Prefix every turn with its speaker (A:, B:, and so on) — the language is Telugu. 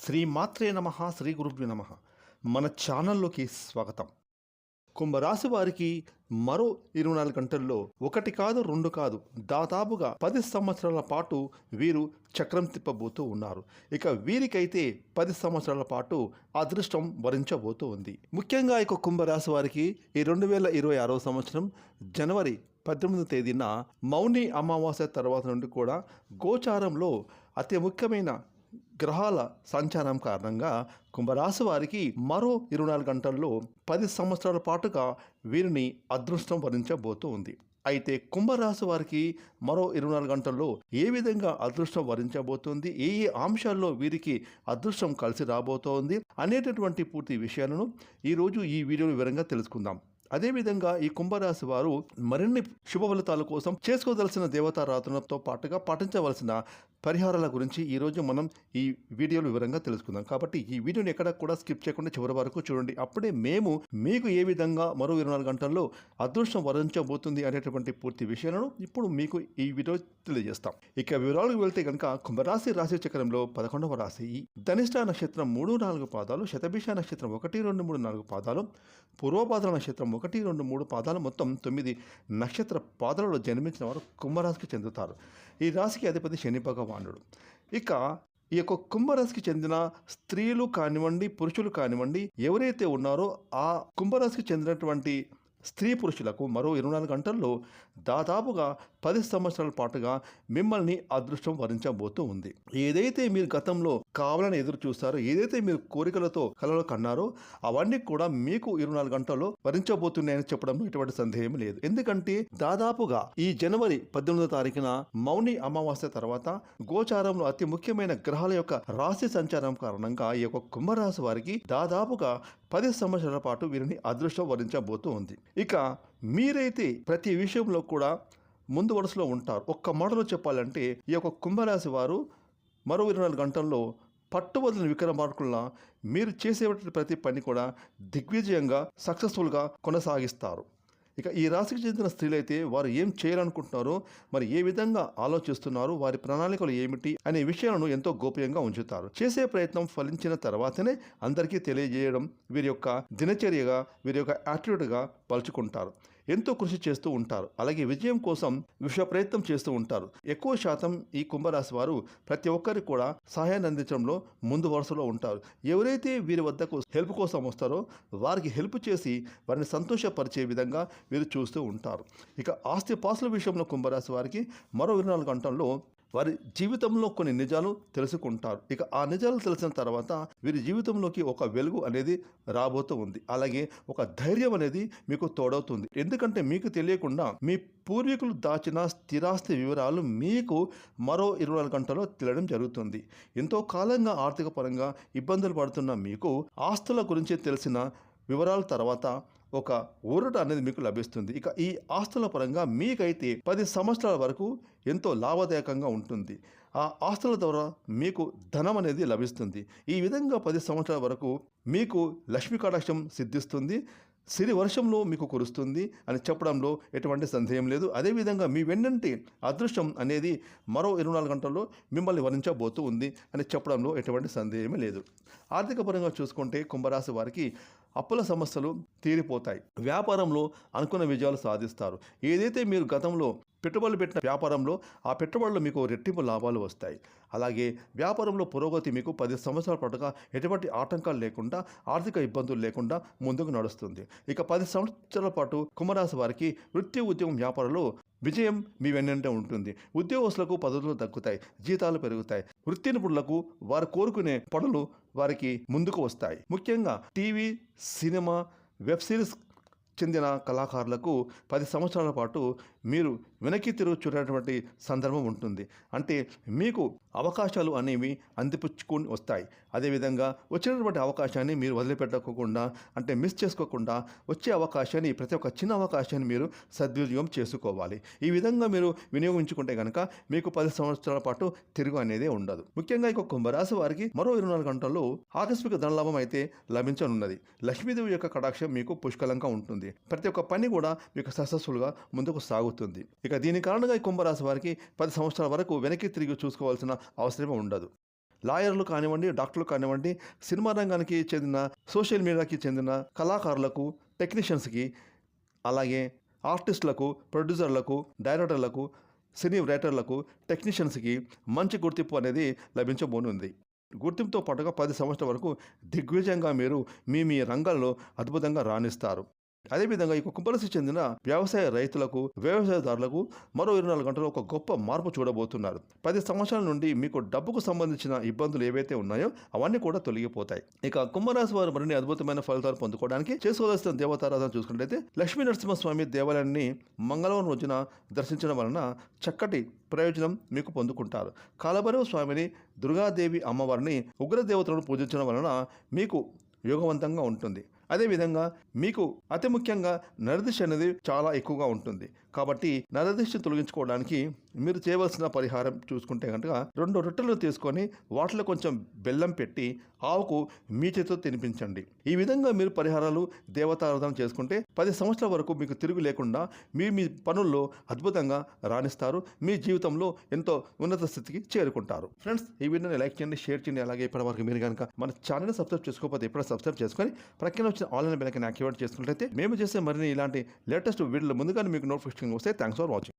A: శ్రీమాత్రే నమః, శ్రీ గురుభ్యో నమః. మన ఛానల్లోకి స్వాగతం. కుంభరాశి వారికి మరో 24 గంటల్లో ఒకటి కాదు, రెండు కాదు, దాదాపుగా 10 సంవత్సరాల పాటు వీరు చక్రం తిప్పబోతూ ఉన్నారు. ఇక వీరికైతే 10 సంవత్సరాల పాటు అదృష్టం వరించబోతూ ఉంది. ముఖ్యంగా ఇక కుంభరాశి వారికి ఈ 2026 సంవత్సరం జనవరి 18వ తేదీన మౌని అమావాస్య తర్వాత నుండి కూడా గోచారంలో అతి ముఖ్యమైన గ్రహాల సంచారం కారణంగా కుంభరాశి వారికి మరో 24 గంటల్లో 10 సంవత్సరాల పాటుగా వీరిని అదృష్టం వరించబోతూ ఉంది. అయితే కుంభరాశి వారికి మరో 24 గంటల్లో ఏ విధంగా అదృష్టం వరించబోతుంది, ఏ ఏ అంశాల్లో వీరికి అదృష్టం కలిసి రాబోతోంది అనేటటువంటి పూర్తి విషయాలను ఈరోజు ఈ వీడియో వివరంగా తెలుసుకుందాం. అదేవిధంగా ఈ కుంభరాశి వారు మరిన్ని శుభ ఫలితాల కోసం చేసుకోదలసిన దేవతారాధనతో పాటుగా పాటించవలసిన పరిహారాల గురించి ఈరోజు మనం ఈ వీడియోలో వివరంగా తెలుసుకుందాం. కాబట్టి ఈ వీడియోని ఎక్కడ కూడా స్కిప్ చేయకుండా చివరి వరకు చూడండి. అప్పుడే మేము మీకు ఏ విధంగా మరో 24 గంటల్లో అదృష్టం వరించబోతుంది అనేటువంటి పూర్తి విషయాలను ఇప్పుడు మీకు ఈ వీడియో తెలియజేస్తాం. ఇక వివరాలకు వెళ్తే కనుక కుంభరాశి రాశి చక్రంలో 11వ రాశి ధనిష్ట నక్షత్రం 3-4 పాదాలు, శతభిష నక్షత్రం 1-2-3-4 పాదాలు, పూర్వభాద్ర నక్షత్రం 1-2-3 పాదాలు, మొత్తం 9 నక్షత్ర పాదాలలో జన్మించిన వారు కుంభరాశికి చెందుతారు. ఈ రాశికి అధిపతి శని భగవానుడు. ఇక ఈ యొక్క కుంభరాశికి చెందిన స్త్రీలు కానివ్వండి, పురుషులు కానివ్వండి, ఎవరైతే ఉన్నారో ఆ కుంభరాశికి చెందినటువంటి స్త్రీ పురుషులకు మరో 24 గంటల్లో దాదాపుగా 10 సంవత్సరాల పాటుగా మిమ్మల్ని అదృష్టం వరించబోతూ ఉంది. ఏదైతే మీరు గతంలో కావాలని ఎదురు చూస్తారో, ఏదైతే మీరు కోరికలతో కలలు కన్నారో అవన్నీ కూడా మీకు 24 గంటల్లో వరించబోతున్నాయని చెప్పడంలో ఎటువంటి సందేహం లేదు. ఎందుకంటే దాదాపుగా ఈ జనవరి 18వ తారీఖున మౌని అమావాస్య తర్వాత గోచారంలో అతి ముఖ్యమైన గ్రహాల యొక్క రాశి సంచారం కారణంగా ఈ యొక్క కుంభరాశి వారికి దాదాపుగా 10 సంవత్సరాల పాటు వీరిని అదృష్టం వరించబోతూ ఉంది. ఇక మీరైతే ప్రతి విషయంలో కూడా ముందు వరుసలో ఉంటారు. ఒక్క మాటలో చెప్పాలంటే ఈ యొక్క కుంభరాశి వారు మరో 24 గంటల్లో పట్టువదిలిన విక్రమార్కుల్లా మీరు చేసేటువంటి ప్రతి పని కూడా దిగ్విజయంగా సక్సెస్ఫుల్గా కొనసాగిస్తారు. ఇక ఈ రాశికి చెందిన స్త్రీలైతే వారు ఏం చేయాలనుకుంటున్నారో, మరి ఏ విధంగా ఆలోచిస్తున్నారు, వారి ప్రణాళికలు ఏమిటి అనే విషయాలను ఎంతో గోప్యంగా ఉంచుతారు. చేసే ప్రయత్నం ఫలించిన తర్వాతనే అందరికీ తెలియజేయడం వీరి యొక్క దినచర్యగా, వీరి యొక్క యాటిట్యూడ్గా పలుచుకుంటారు. ఎంతో కృషి చేస్తూ ఉంటారు. అలాగే విజయం కోసం విశ్వ ప్రయత్నం చేస్తూ ఉంటారు. ఎక్కువ శాతం ఈ కుంభరాశి వారు ప్రతి ఒక్కరికి కూడా సహాయాన్ని అందించడంలో ముందు వరుసలో ఉంటారు. ఎవరైతే వీరి వద్దకు హెల్ప్ కోసం వస్తారో వారికి హెల్ప్ చేసి వారిని సంతోషపరిచే విధంగా వీరు చూస్తూ ఉంటారు. ఇక ఆస్తిపాస్తుల విషయంలో కుంభరాశి వారికి మరో 24 గంటల్లో వారి జీవితంలో కొన్ని నిజాలు తెలుసుకుంటారు. ఇక ఆ నిజాలు తెలిసిన తర్వాత వీరి జీవితంలోకి ఒక వెలుగు అనేది రాబోతూ ఉంది. అలాగే ఒక ధైర్యం అనేది మీకు తోడవుతుంది. ఎందుకంటే మీకు తెలియకుండా మీ పూర్వీకులు దాచిన స్థిరాస్తి వివరాలు మీకు మరో 24 గంటల్లో తెలియడం జరుగుతుంది. ఎంతో కాలంగా ఆర్థిక పరంగా ఇబ్బందులు పడుతున్న మీకు ఆస్తుల గురించి తెలిసిన వివరాల తర్వాత ఒక ఊరట అనేది మీకు లభిస్తుంది. ఇక ఈ ఆస్తుల పరంగా మీకైతే 10 సంవత్సరాల వరకు ఎంతో లాభదాయకంగా ఉంటుంది. ఆ ఆస్తుల ద్వారా మీకు ధనం అనేది లభిస్తుంది. ఈ విధంగా 10 సంవత్సరాల వరకు మీకు లక్ష్మీ కటాక్షం సిద్ధిస్తుంది. సిరి వర్షంలో మీకు కురుస్తుంది అని చెప్పడంలో ఎటువంటి సందేహం లేదు. అదేవిధంగా మీ వెన్నంటి అదృష్టం అనేది మరో 24 గంటల్లో మిమ్మల్ని వరించబోతూ ఉంది అని చెప్పడంలో ఎటువంటి సందేహమే లేదు. ఆర్థిక పరంగా చూసుకుంటే కుంభరాశి వారికి అప్పుల సమస్యలు తీరిపోతాయి. వ్యాపారంలో అనుకున్న విజయాలు సాధిస్తారు. ఏదైతే మీరు గతంలో పెట్టుబడులు పెట్టిన వ్యాపారంలో ఆ పెట్టుబడులు మీకు రెట్టింపు లాభాలు వస్తాయి. అలాగే వ్యాపారంలో పురోగతి మీకు 10 సంవత్సరాల పాటుగా ఎటువంటి ఆటంకాలు లేకుండా, ఆర్థిక ఇబ్బందులు లేకుండా ముందుకు నడుస్తుంది. ఇక 10 సంవత్సరాల పాటు కుంభరాశి వారికి వృత్తి, ఉద్యోగం, వ్యాపారంలో విజయం మీ వెన్నంటే ఉంటుంది. ఉద్యోగస్తులకు పదవులు తగ్గుతాయి, జీతాలు పెరుగుతాయి. వృత్తి నిపుణులకు వారు కోరుకునే పనులు వారికి ముందుకు వస్తాయి. ముఖ్యంగా టీవీ, సినిమా, వెబ్ సిరీస్ చెందిన కళాకారులకు 10 సంవత్సరాల పాటు మీరు వెనక్కి తిరుగు చూడేటువంటి సందర్భం ఉంటుంది. అంటే మీకు అవకాశాలు అనేవి అందిపుచ్చుకొని వస్తాయి. అదేవిధంగా వచ్చినటువంటి అవకాశాన్ని మీరు వదిలిపెట్టకుండా, అంటే మిస్ చేసుకోకుండా వచ్చే అవకాశాన్ని, ప్రతి ఒక్క చిన్న అవకాశాన్ని మీరు సద్వినియోగం చేసుకోవాలి. ఈ విధంగా మీరు వినియోగించుకుంటే కనుక మీకు 10 సంవత్సరాల పాటు తిరుగు అనేది ఉండదు. ముఖ్యంగా ఇక కుంభరాశి వారికి మరో 24 గంటల్లో ఆకస్మిక ధనలాభం అయితే లభించనున్నది. లక్ష్మీదేవి యొక్క కటాక్షం మీకు పుష్కలంగా ఉంటుంది. ప్రతి ఒక్క పని కూడా మీకు సక్సెస్ఫుల్గా ముందుకు సాగుతుంది. ఇక దీని కారణంగా ఈ కుంభరాశి వారికి 10 సంవత్సరాల వరకు వెనక్కి తిరిగి చూసుకోవాల్సిన అవసరం ఉండదు. లాయర్లు కానివ్వండి, డాక్టర్లు కానివ్వండి, సినిమా రంగానికి చెందిన, సోషల్ మీడియాకి చెందిన కళాకారులకు, టెక్నీషియన్స్కి, అలాగే ఆర్టిస్టులకు, ప్రొడ్యూసర్లకు, డైరెక్టర్లకు, సినీ రైటర్లకు, టెక్నీషియన్స్కి మంచి గుర్తింపు అనేది లభించబోనుంది. గుర్తింపుతో పాటుగా 10 సంవత్సరాల వరకు దిగ్విజయంగా మీరు మీ రంగాల్లో అద్భుతంగా రాణిస్తారు. అదేవిధంగా ఈ కుంభరాశికి చెందిన వ్యవసాయ రైతులకు, వ్యవసాయదారులకు మరో 24 గంటల్లో ఒక గొప్ప మార్పు చూడబోతున్నారు. 10 సంవత్సరాల నుండి మీకు డబ్బుకు సంబంధించిన ఇబ్బందులు ఏవైతే ఉన్నాయో అవన్నీ కూడా తొలగిపోతాయి. ఇక కుంభరాశి వారు మరిన్ని అద్భుతమైన ఫలితాలు పొందుకోవడానికి చేసుకోవాల్సిన దేవతారాధన చూసుకున్నట్లయితే లక్ష్మీ నరసింహస్వామి దేవాలయాన్ని మంగళవారం రోజున దర్శించడం వలన చక్కటి ప్రయోజనం మీకు పొందుకుంటారు. కాలభైరవ స్వామిని, దుర్గాదేవి అమ్మవారిని, ఉగ్రదేవతలను పూజించడం వలన మీకు యోగవంతంగా ఉంటుంది. అదేవిధంగా మీకు అతి ముఖ్యంగా నరదిష్టి అనేది చాలా ఎక్కువగా ఉంటుంది. కాబట్టి నరదిష్టి తొలగించుకోవడానికి మీరు చేయవలసిన పరిహారం చూసుకుంటే కనుక 2 రొట్టెలు తీసుకొని వాటిలో కొంచెం బెల్లం పెట్టి ఆవుకు మీ చేతితో తినిపించండి. ఈ విధంగా మీరు పరిహారాలు, దేవతారాధన చేసుకుంటే 10 సంవత్సరాల వరకు మీకు తిరుగు లేకుండా మీ పనుల్లో అద్భుతంగా రాణిస్తారు. మీ జీవితంలో ఎంతో ఉన్నత స్థితికి చేరుకుంటారు. ఫ్రెండ్స్, ఈ వీడియోని లైక్ చేయండి, షేర్ చేయండి. అలాగే ఇప్పటివరకు మీరు కనుక మన ఛానల్ని సబ్స్క్రైబ్ చేసుకోకపోతే ఇప్పుడే సబ్స్క్రైబ్ చేసుకొని ప్రక్కన వచ్చిన ఆన్లైన్ బెల్ ఐకాన్ యాక్టివేట్ చేసుకున్నట్లయితే మేము చేసే మరిన్ని ఇలాంటి లేటెస్ట్ వీడియోలు ముందుగానే మీకు నోటిఫికేషన్ వస్తే. Thanks for watching.